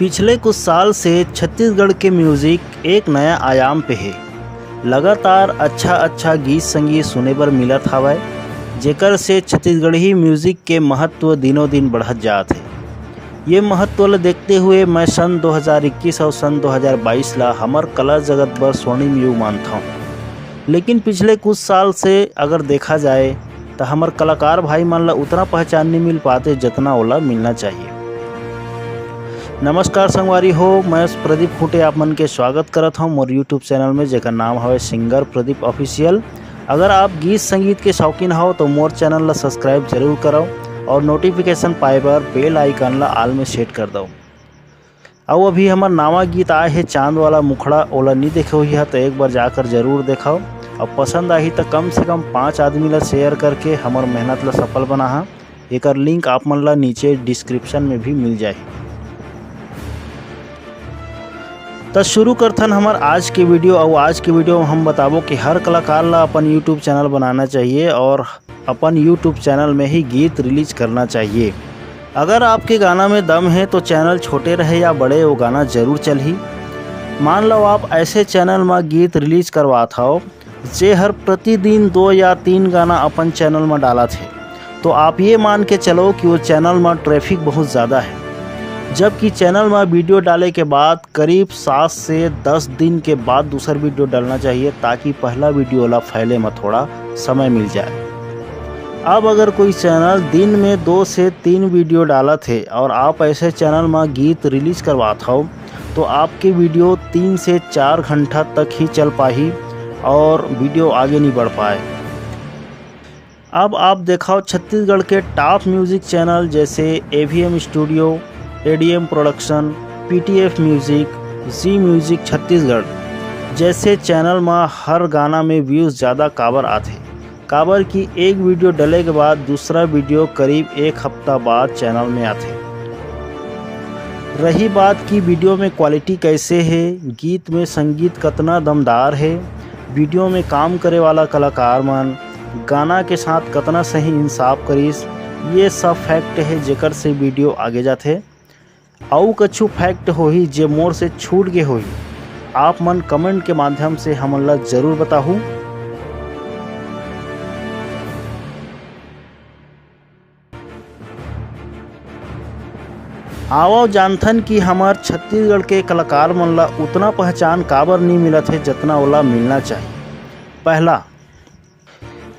पिछले कुछ साल से छत्तीसगढ़ के म्यूज़िक एक नया आयाम पे है। लगातार अच्छा गीत संगीत सुने बर मिलत हवय, जेकर से छत्तीसगढ़ी म्यूज़िक के महत्व दिनों दिन बढ़त जात है। ये महत्व ल देखते हुए मैं सन 2021 और सन 2022 ला हमर कला जगत बर स्वर्णिम युग मानता हूँ। लेकिन पिछले कुछ साल से अगर देखा जाए तो हमर कलाकार भाई मन ला उतना पहचान नहीं मिल पाते जितना ओला मिलना चाहिए। नमस्कार संगवारी हो, मैं प्रदीप खूंटे आप मन के स्वागत करत हूँ मोर यूट्यूब चैनल में, जेकर नाम है सिंगर प्रदीप ऑफिशियल। अगर आप गीत संगीत के शौकीन हो तो मोर चैनल ला सब्सक्राइब जरूर करो और नोटिफिकेशन पाए बर बेल आइकन ला आल में सेट कर दो। और अभी हमार नवा गीत आए है चांद वाला मुखड़ा, ओला नहीं देखे हुई है तो एक बार जाकर जरूर देखाओ। और पसंद आई तो कम से कम 5 आदमी ला शेयर करके हमार मेहनत ला सफल बना। एकर लिंक आप मन ला नीचे डिस्क्रिप्शन में भी मिल जाए। तो शुरू करथन हमार आज के वीडियो। और आज के वीडियो में हम बताबो कि हर कलाकार ला अपन यूट्यूब चैनल बनाना चाहिए और अपन यूट्यूब चैनल में ही गीत रिलीज करना चाहिए। अगर आपके गाना में दम है तो चैनल छोटे रहे या बड़े, वो गाना जरूर चल ही। मान लो आप ऐसे चैनल में गीत रिलीज करवात हो जे हर प्रतिदिन 2 या 3 गाना अपन चैनल में डाला थे, तो आप ये मान के चलो कि वो चैनल में ट्रैफिक बहुत ज़्यादा है। जबकि चैनल में वीडियो डाले के बाद करीब 7 से 10 दिन के बाद दूसरा वीडियो डालना चाहिए, ताकि पहला वीडियो ला फैले में थोड़ा समय मिल जाए। अब अगर कोई चैनल दिन में 2 से 3 वीडियो डाला थे और आप ऐसे चैनल में गीत रिलीज करवाते हो तो आपके वीडियो 3 से 4 घंटा तक ही चल पाही और वीडियो आगे नहीं बढ़ पाए। अब आप देखाओ छत्तीसगढ़ के टॉप म्यूज़िक चैनल जैसे AVM studio, ADM production, PTF music, Zee music Chhattisgarh जैसे चैनल में हर गाना में व्यूज़ ज़्यादा काबर आते। काबर की एक वीडियो डले के बाद दूसरा वीडियो करीब 1 हफ्ता बाद चैनल में आते। रही बात की वीडियो में क्वालिटी कैसे है, गीत में संगीत कितना दमदार है, वीडियो में काम करे वाला कलाकार मन गाना के साथ कितना सही इंसाफ करीस, ये सब फैक्ट है जेकर से वीडियो आगे जाते। आउ कछु फैक्ट होही जे मोर से छूट गए होही, आप मन कमेंट के माध्यम से हमन ला जरूर बताहू। आओ जानथन कि हमार छत्तीसगढ़ के कलाकार मन ला उतना पहचान काबर नहीं मिलत है जितना ओला मिलना चाहिए। पहला,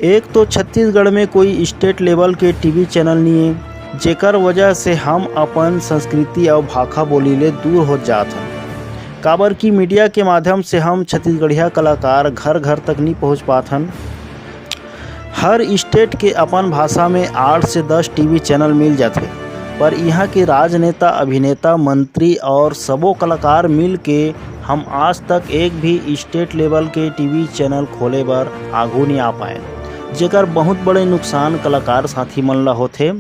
एक तो छत्तीसगढ़ में कोई स्टेट लेवल के टीवी चैनल नहीं है, जेकर वजह से हम अपन संस्कृति और भाषा बोली ले दूर हो जात हन। काबर की मीडिया के माध्यम से हम छत्तीसगढ़िया कलाकार घर घर तक नहीं पहुंच पात हन। हर स्टेट के अपन भाषा में 8 से 10 टीवी चैनल मिल जाते, पर यहाँ के राजनेता, अभिनेता, मंत्री और सबो कलाकार मिल के हम आज तक एक भी स्टेट लेवल के टीवी चैनल खोले बर आगू नहीं आ पाए, जेकर बहुत बड़े नुकसान कलाकार साथी मन ला होथे।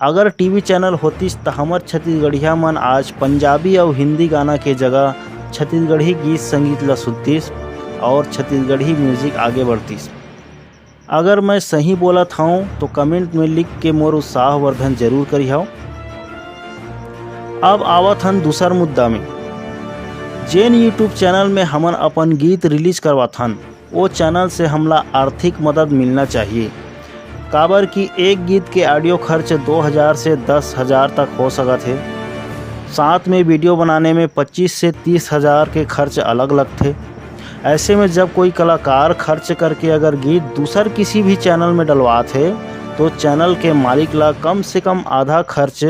अगर टीवी चैनल होतीस तो हमर छत्तीसगढ़िया मन आज पंजाबी और हिंदी गाना के जगह छत्तीसगढ़ी गीत संगीत ला सुनतीस और छत्तीसगढ़ी म्यूज़िक आगे बढ़तीस। अगर मैं सही बोलत हूँ तो कमेंट में लिख के मोर उत्साह वर्धन जरूर करिहाओ। अब आवत हन दूसर मुद्दा में। जेन यूट्यूब चैनल में हमन अपन गीत रिलीज करवाथन वो चैनल से हमला आर्थिक मदद मिलना चाहिए। काबर की एक गीत के ऑडियो खर्च 2000 से 10,000 तक हो सकत है। साथ में वीडियो बनाने में 25 से 30,000 के खर्च अलग अलग थे। ऐसे में जब कोई कलाकार खर्च करके अगर गीत दूसर किसी भी चैनल में डलवाते तो चैनल के मालिक ला कम से कम आधा खर्च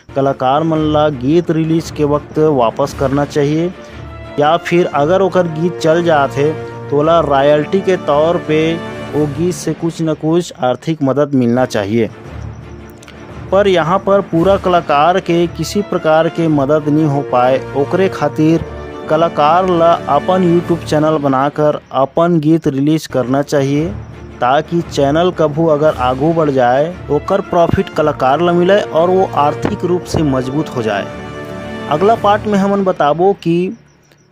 कलाकार मन ला गीत रिलीज के वक्त वापस करना चाहिए, या फिर अगर ओकर गीत चल जाते तो ला रॉयल्टी के तौर पे वो गीत से कुछ न कुछ आर्थिक मदद मिलना चाहिए। पर यहाँ पर पूरा कलाकार के किसी प्रकार के मदद नहीं हो पाए। ओकरे खातिर कलाकार ला अपन यूट्यूब चैनल बनाकर अपन गीत रिलीज करना चाहिए, ताकि चैनल कभू अगर आगू बढ़ जाए ओकर प्रॉफिट कलाकार ला मिले और वो आर्थिक रूप से मजबूत हो जाए। अगला पार्ट में हमन बताबो कि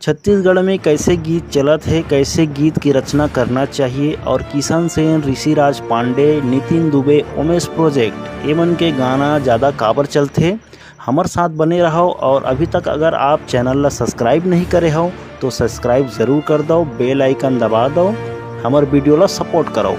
छत्तीसगढ़ में कैसे गीत चलत है, कैसे गीत की रचना करना चाहिए और किशन सेन, ऋषिराज पांडे, नितिन दुबे, उमेश प्रोजेक्ट एमन के गाना ज़्यादा काबर चलते। हमारे साथ बने रहो और अभी तक अगर आप चैनल ला सब्सक्राइब नहीं करे हो तो सब्सक्राइब ज़रूर कर दो, बेल आइकन दबा दो, हमारे वीडियो ला सपोर्ट करो।